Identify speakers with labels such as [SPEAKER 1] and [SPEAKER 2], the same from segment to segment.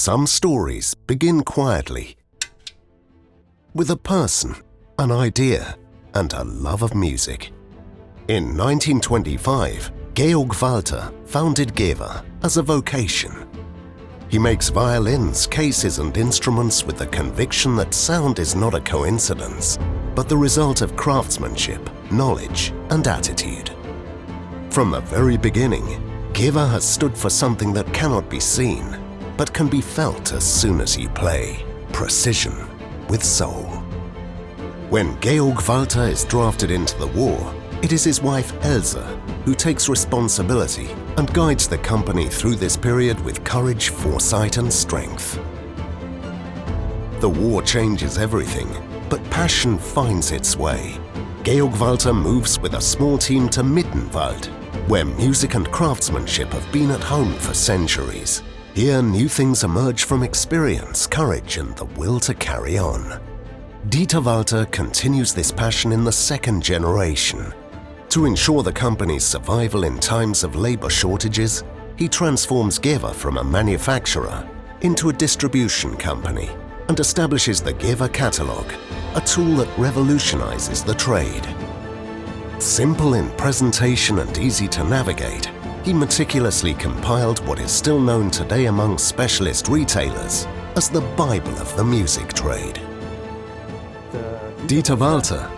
[SPEAKER 1] Some stories begin quietly, with a person, an idea, and a love of music. In 1925, Georg Walther founded GEWA as a vocation. He makes violins, cases, and instruments with the conviction that sound is not a coincidence, but the result of craftsmanship, knowledge, and attitude. From the very beginning, GEWA has stood for something that cannot be seen, but can be felt as soon as you play. Precision with soul. When Georg Walther is drafted into the war, it is his wife Elsa who takes responsibility and guides the company through this period with courage, foresight, and strength. The war changes everything, but passion finds its way. Georg Walther moves with a small team to Mittenwald, where music and craftsmanship have been at home for centuries. Here, new things emerge from experience, courage, and the will to carry on. Dieter Walther continues this passion in the second generation. To ensure the company's survival in times of labor shortages, he transforms GEWA from a manufacturer into a distribution company and establishes the GEWA catalog, a tool that revolutionizes the trade. Simple in presentation and easy to navigate, he meticulously compiled what is still known today among specialist retailers as the Bible of the music trade. Dieter Walther.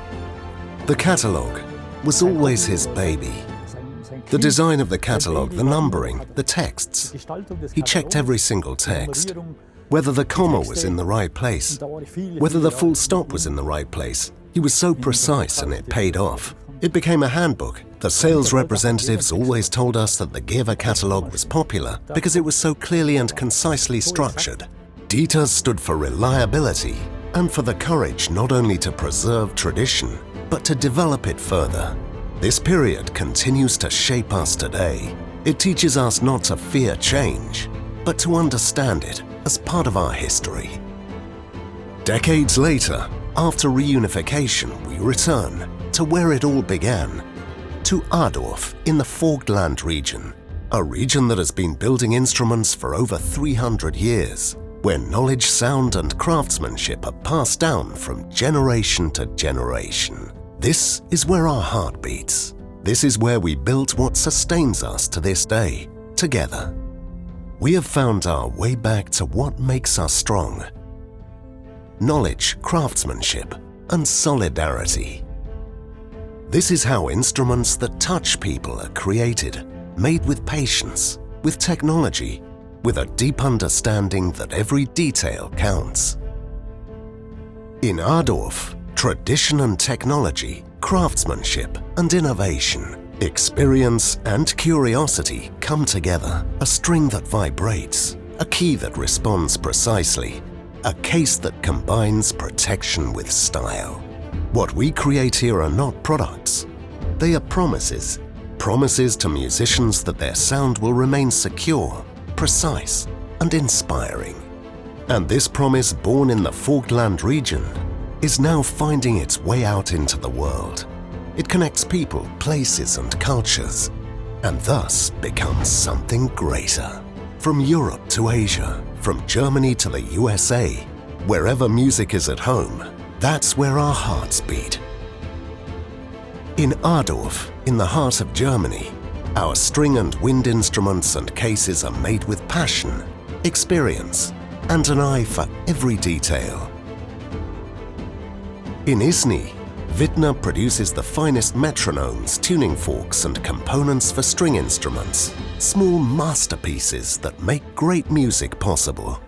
[SPEAKER 1] The catalogue was always his baby. The design of the catalogue, the numbering, the texts. He checked every single text, whether the comma was in the right place, whether the full stop was in the right place. He was so precise, and it paid off. It became a handbook. The sales representatives always told us that the GEWA catalogue was popular because it was so clearly and concisely structured. Dieter stood for reliability and for the courage not only to preserve tradition, but to develop it further. This period continues to shape us today. It teaches us not to fear change, but to understand it as part of our history. Decades later, after reunification, we return to where it all began, to Adorf in the Vogtland region, a region that has been building instruments for over 300 years, where knowledge, sound, and craftsmanship are passed down from generation to generation. This is where our heart beats. This is where we built what sustains us to this day, together. We have found our way back to what makes us strong. Knowledge, craftsmanship, and solidarity. This is how instruments that touch people are created, made with patience, with technology, with a deep understanding that every detail counts. In Adorf, tradition and technology, craftsmanship and innovation, experience and curiosity come together. A string that vibrates, a key that responds precisely, a case that combines protection with style. What we create here are not products. They are promises. Promises to musicians that their sound will remain secure, precise, and inspiring. And this promise, born in the Vogtland region, is now finding its way out into the world. It connects people, places, and cultures, and thus becomes something greater. From Europe to Asia, from Germany to the USA, wherever music is at home, that's where our hearts beat. In Adorf, in the heart of Germany, our string and wind instruments and cases are made with passion, experience, and an eye for every detail. In Isny, Wittner produces the finest metronomes, tuning forks, and components for string instruments, small masterpieces that make great music possible.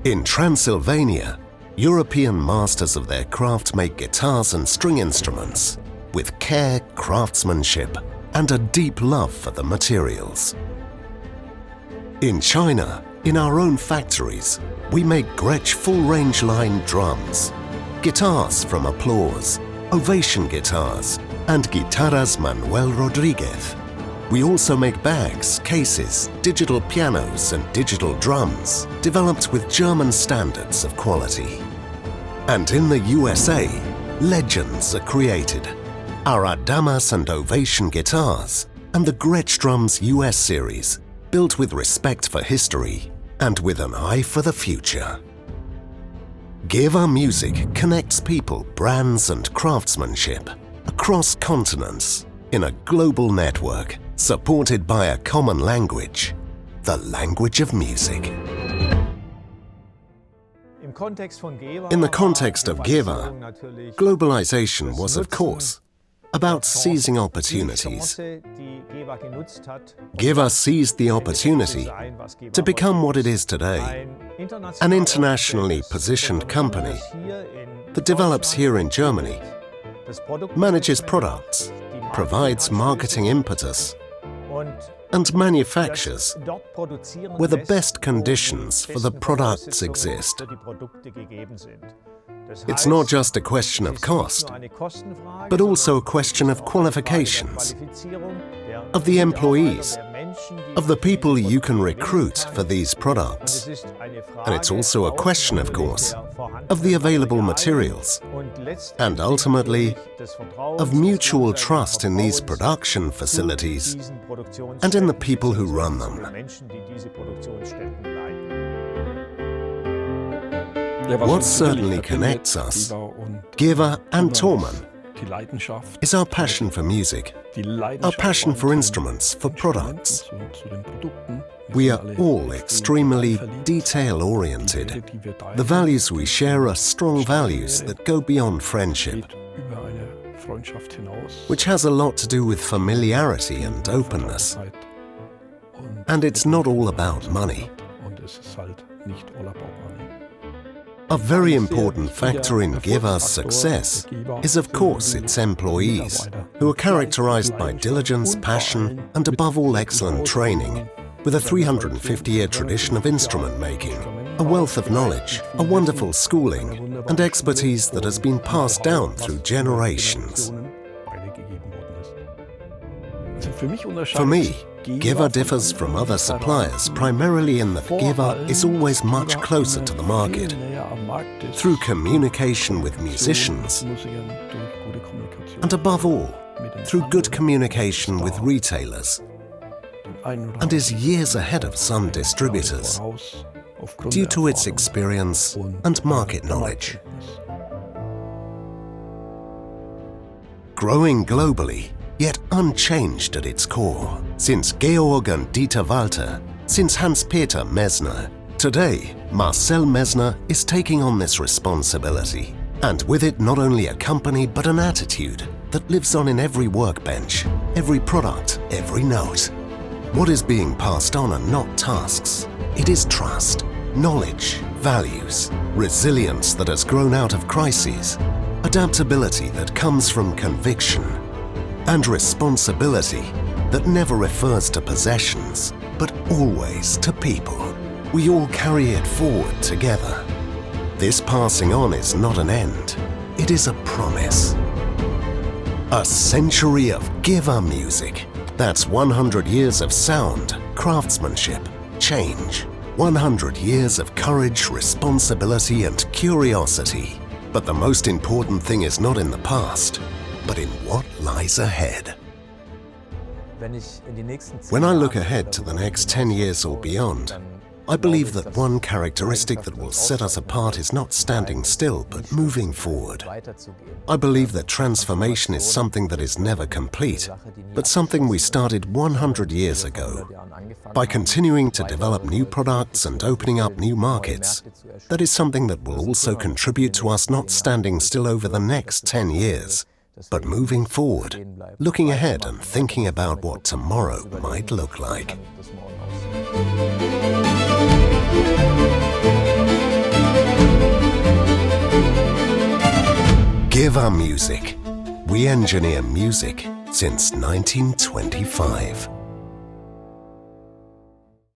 [SPEAKER 1] In Transylvania, European masters of their craft make guitars and string instruments with care, craftsmanship, and a deep love for the materials. In China, in our own factories, we make Gretsch full-range line drums, guitars from Applause, Ovation guitars, and Guitarras Manuel Rodriguez. We also make bags, cases, digital pianos, and digital drums, developed with German standards of quality. And in the USA, legends are created. Our Adamas and Ovation guitars, and the Gretsch Drums US series, built with respect for history, and with an eye for the future. GEWA Music connects people, brands and craftsmanship across continents in a global network supported by a common language, the language of music. In the context of GEWA, globalization was, of course, about seizing opportunities. GEWA seized the opportunity to become what it is today, an internationally positioned company that develops here in Germany, manages products, provides marketing impetus, and manufactures where the best conditions for the products exist. It's not just a question of cost, but also a question of qualifications, of the employees, of the people you can recruit for these products. And it's also a question, of course, of the available materials, and ultimately, of mutual trust in these production facilities and in the people who run them. What certainly connects us, GEWA and Thormann, is our passion for music, our passion for instruments, for products. We are all extremely detail-oriented. The values we share are strong values that go beyond friendship, which has a lot to do with familiarity and openness. And it's not all about money. A very important factor in GEWA's success is, of course, its employees, who are characterized by diligence, passion, and above all excellent training, with a 350-year tradition of instrument making, a wealth of knowledge, a wonderful schooling, and expertise that has been passed down through generations. For me, GEWA differs from other suppliers primarily in that GEWA is always much closer to the market, through communication with musicians, and above all, through good communication with retailers, and is years ahead of some distributors, due to its experience and market knowledge. Growing globally, yet unchanged at its core, since Georg and Dieter Walther, since Hans-Peter Messner. Today, Marcel Messner is taking on this responsibility, and with it not only a company but an attitude that lives on in every workbench, every product, every note. What is being passed on are not tasks, it is trust, knowledge, values, resilience that has grown out of crises, adaptability that comes from conviction, and responsibility that never refers to possessions, but always to people. We all carry it forward together. This passing on is not an end, it is a promise. A century of GEWA music. That's 100 years of sound, craftsmanship, change. 100 years of courage, responsibility and curiosity. But the most important thing is not in the past, but in what lies ahead. When I look ahead to the next 10 years or beyond, I believe that one characteristic that will set us apart is not standing still, but moving forward. I believe that transformation is something that is never complete, but something we started 100 years ago. By continuing to develop new products and opening up new markets, that is something that will also contribute to us not standing still over the next 10 years, but moving forward, looking ahead and thinking about what tomorrow might look like. GEWA Music. We engineer music since 1925.